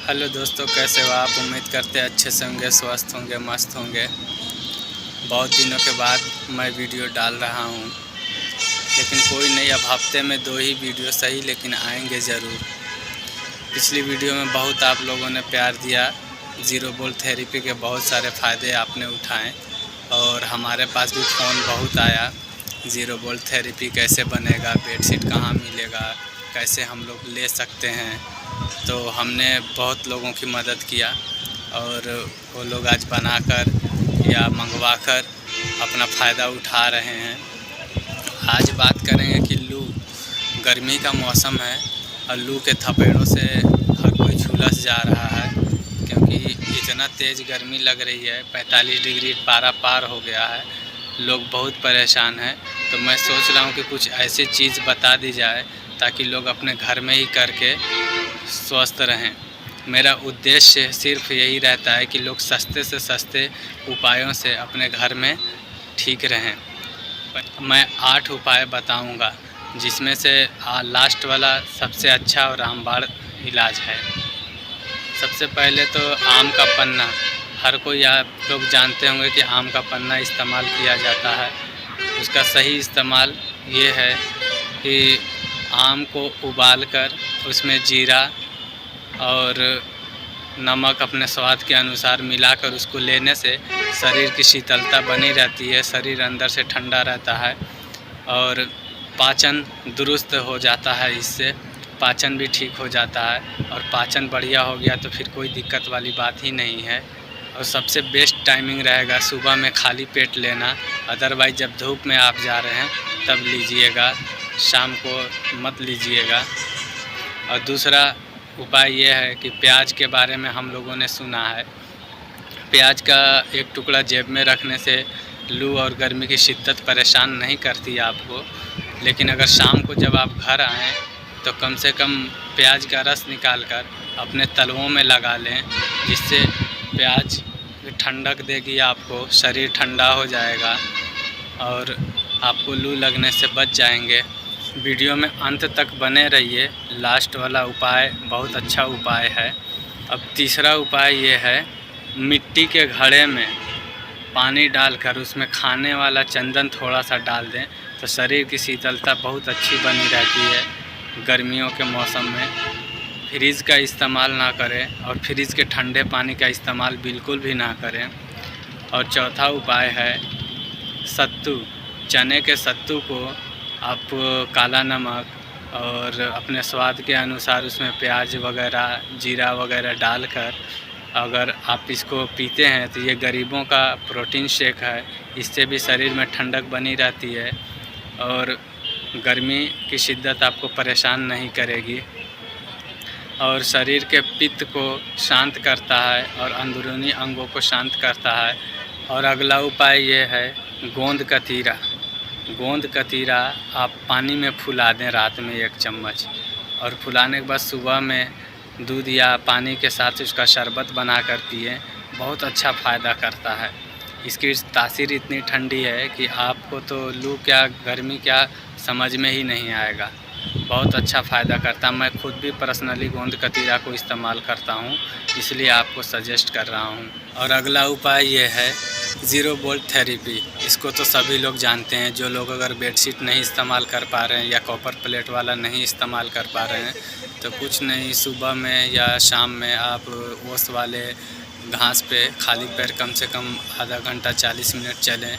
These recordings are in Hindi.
हेलो दोस्तों, कैसे हो आप? उम्मीद करते हैं अच्छे से होंगे, स्वस्थ होंगे, मस्त होंगे। बहुत दिनों के बाद मैं वीडियो डाल रहा हूँ, लेकिन कोई नहीं, अब हफ्ते में 2 ही वीडियो सही लेकिन आएंगे ज़रूर। पिछली वीडियो में बहुत आप लोगों ने प्यार दिया। ज़ीरो बोल्ट थेरेपी के बहुत सारे फ़ायदे आपने उठाए और हमारे पास भी फ़ोन बहुत आया। ज़ीरो बोल्ट थेरेपी कैसे बनेगा, बेडशीट कहाँ मिलेगा, कैसे हम लोग ले सकते हैं। तो हमने बहुत लोगों की मदद किया और वो लोग आज बनाकर या मंगवाकर अपना फ़ायदा उठा रहे हैं। आज बात करेंगे कि लू, गर्मी का मौसम है और लू के थपेड़ों से हर कोई झुलस जा रहा है, क्योंकि इतना तेज़ गर्मी लग रही है। 45 डिग्री पारा पार हो गया है, लोग बहुत परेशान हैं। तो मैं सोच रहा हूँ कि कुछ ऐसी चीज़ बता दी जाए ताकि लोग अपने घर में ही करके स्वस्थ रहें। मेरा उद्देश्य सिर्फ यही रहता है कि लोग सस्ते से सस्ते उपायों से अपने घर में ठीक रहें। मैं 8 उपाय बताऊंगा, जिसमें से लास्ट वाला सबसे अच्छा और रामबाण इलाज है। सबसे पहले तो आम का पन्ना। हर कोई आप लोग जानते होंगे कि आम का पन्ना इस्तेमाल किया जाता है। उसका सही इस्तेमाल ये है कि आम को उबालकर उसमें जीरा और नमक अपने स्वाद के अनुसार मिलाकर उसको लेने से शरीर की शीतलता बनी रहती है, शरीर अंदर से ठंडा रहता है और पाचन दुरुस्त हो जाता है। इससे पाचन भी ठीक हो जाता है और पाचन बढ़िया हो गया तो फिर कोई दिक्कत वाली बात ही नहीं है। और सबसे बेस्ट टाइमिंग रहेगा सुबह में खाली पेट लेना, अदरवाइज़ जब धूप में आप जा रहे हैं तब लीजिएगा, शाम को मत लीजिएगा। और दूसरा उपाय ये है कि प्याज के बारे में हम लोगों ने सुना है। प्याज का एक टुकड़ा जेब में रखने से लू और गर्मी की शिद्दत परेशान नहीं करती आपको, लेकिन अगर शाम को जब आप घर आएँ तो कम से कम प्याज का रस निकालकर अपने तलवों में लगा लें, जिससे प्याज ठंडक देगी आपको, शरीर ठंडा हो जाएगा और आपको लू लगने से बच जाएंगे। वीडियो में अंत तक बने रहिए, लास्ट वाला उपाय बहुत अच्छा उपाय है। अब तीसरा उपाय ये है, मिट्टी के घड़े में पानी डालकर उसमें खाने वाला चंदन थोड़ा सा डाल दें तो शरीर की शीतलता बहुत अच्छी बनी रहती है गर्मियों के मौसम में। फ्रिज का इस्तेमाल ना करें और फ्रिज के ठंडे पानी का इस्तेमाल बिल्कुल भी ना करें। और चौथा उपाय है सत्तू। चने के सत्तू को आप काला नमक और अपने स्वाद के अनुसार उसमें प्याज वगैरह, जीरा वगैरह डालकर अगर आप इसको पीते हैं तो ये गरीबों का प्रोटीन शेक है। इससे भी शरीर में ठंडक बनी रहती है और गर्मी की शिद्दत आपको परेशान नहीं करेगी और शरीर के पित्त को शांत करता है और अंदरूनी अंगों को शांत करता है। और अगला उपाय ये है गोंद कतीरा। गोंद कतीरा आप पानी में फुला दें रात में 1 चम्मच, और फुलाने के बाद सुबह में दूध या पानी के साथ उसका शरबत बनाकर पिएं। बहुत अच्छा फ़ायदा करता है। इसकी तासीर इतनी ठंडी है कि आपको तो लू क्या गर्मी क्या समझ में ही नहीं आएगा। बहुत अच्छा फ़ायदा करता है। मैं खुद भी पर्सनली गोंद कतीरा को इस्तेमाल करता हूँ, इसलिए आपको सजेस्ट कर रहा हूँ। और अगला उपाय ये है ज़ीरो बोल्ट थेरेपी। इसको तो सभी लोग जानते हैं। जो लोग अगर बेडशीट नहीं इस्तेमाल कर पा रहे हैं या कॉपर प्लेट वाला नहीं इस्तेमाल कर पा रहे हैं तो कुछ नहीं, सुबह में या शाम में आप ओस वाले घास पे खाली पैर कम से कम आधा घंटा 40 मिनट चलें।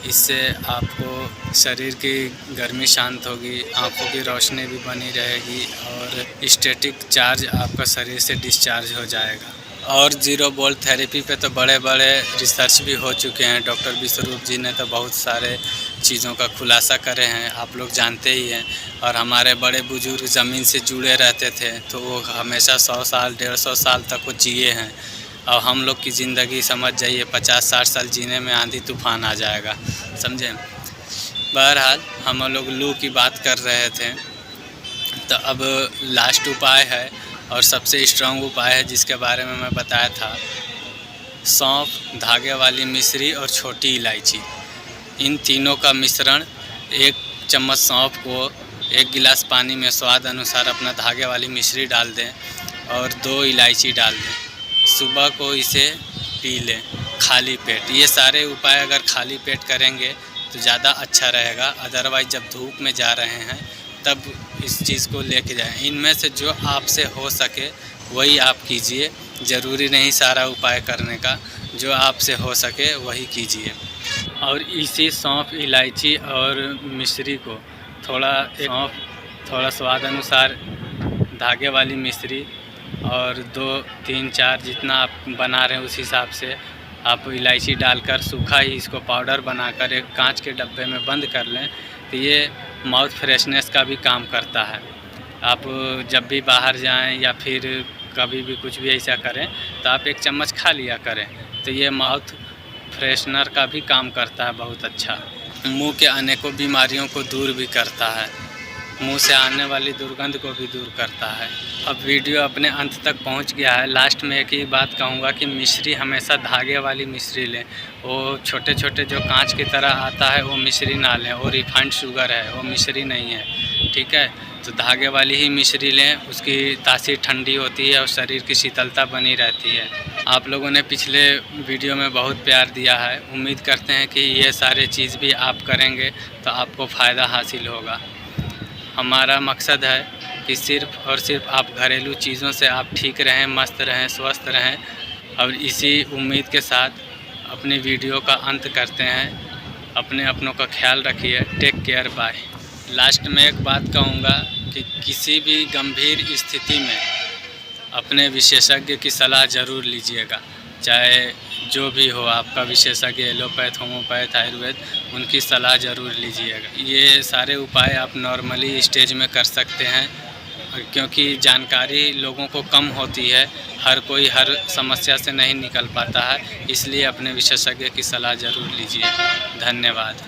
इससे आपको शरीर की गर्मी शांत होगी, आँखों की रोशनी भी बनी रहेगी और स्टैटिक चार्ज आपका शरीर से डिस्चार्ज हो जाएगा। और ज़ीरो बोल्ट थेरेपी पे तो बड़े बड़े रिसर्च भी हो चुके हैं। डॉक्टर विश्वरूप जी ने तो बहुत सारे चीज़ों का खुलासा करे हैं, आप लोग जानते ही हैं। और हमारे बड़े बुजुर्ग ज़मीन से जुड़े रहते थे तो वो हमेशा 100 साल 150 साल तक वो जिए हैं। और हम लोग की ज़िंदगी समझ जाइए 50-60 साल जीने में आंधी तूफान आ जाएगा, समझें। बहरहाल हम लोग लू की बात कर रहे थे, तो अब लास्ट उपाय है और सबसे स्ट्रॉन्ग उपाय है जिसके बारे में मैं बताया था। सौंफ, धागे वाली मिश्री और छोटी इलायची, इन तीनों का मिश्रण। 1 चम्मच सौंफ को 1 गिलास पानी में स्वाद अनुसार अपना धागे वाली मिश्री डाल दें और 2 इलायची डाल दें। सुबह को इसे पी लें खाली पेट। ये सारे उपाय अगर खाली पेट करेंगे तो ज़्यादा अच्छा रहेगा। अदरवाइज़ जब धूप में जा रहे हैं तब इस चीज़ को लेके जाएं। इनमें से जो आपसे हो सके वही आप कीजिए। ज़रूरी नहीं सारा उपाय करने का, जो आपसे हो सके वही कीजिए। और इसी सौंफ, इलायची और मिश्री को थोड़ा स्वाद अनुसार धागे वाली मिश्री और 2, 3, 4 जितना आप बना रहे हैं उस हिसाब से आप इलायची डालकर सूखा ही इसको पाउडर बनाकर एक कांच के डब्बे में बंद कर लें। तो ये माउथ फ्रेशनेस का भी काम करता है। आप जब भी बाहर जाएं या फिर कभी भी कुछ भी ऐसा करें तो आप 1 चम्मच खा लिया करें। तो ये माउथ फ्रेशनर का भी काम करता है बहुत अच्छा। मुंह के अनेकों बीमारियों को दूर भी करता है। मुंह से आने वाली दुर्गंध को भी दूर करता है। अब वीडियो अपने अंत तक पहुंच गया है। लास्ट में एक ही बात कहूँगा कि मिश्री हमेशा धागे वाली मिश्री लें। वो छोटे छोटे जो कांच की तरह आता है वो मिश्री ना लें। वो रिफाइंड शुगर है, वो मिश्री नहीं है, ठीक है। तो धागे वाली ही मिश्री लें। उसकी तासीर ठंडी होती है और शरीर की शीतलता बनी रहती है। आप लोगों ने पिछले वीडियो में बहुत प्यार दिया है। उम्मीद करते हैं कि ये सारे चीज़ भी आप करेंगे तो आपको फ़ायदा हासिल होगा। हमारा मकसद है कि सिर्फ़ और सिर्फ आप घरेलू चीज़ों से आप ठीक रहें, मस्त रहें, स्वस्थ रहें। और इसी उम्मीद के साथ अपनी वीडियो का अंत करते हैं। अपनों का ख्याल रखिए। Take care, bye. लास्ट में एक बात कहूँगा कि किसी भी गंभीर स्थिति में अपने विशेषज्ञ की सलाह ज़रूर लीजिएगा। चाहे जो भी हो आपका विशेषज्ञ, एलोपैथ, होम्योपैथ, आयुर्वेद, उनकी सलाह ज़रूर लीजिएगा। ये सारे उपाय आप नॉर्मली स्टेज में कर सकते हैं, क्योंकि जानकारी लोगों को कम होती है। हर कोई हर समस्या से नहीं निकल पाता है, इसलिए अपने विशेषज्ञ की सलाह ज़रूर लीजिए। धन्यवाद।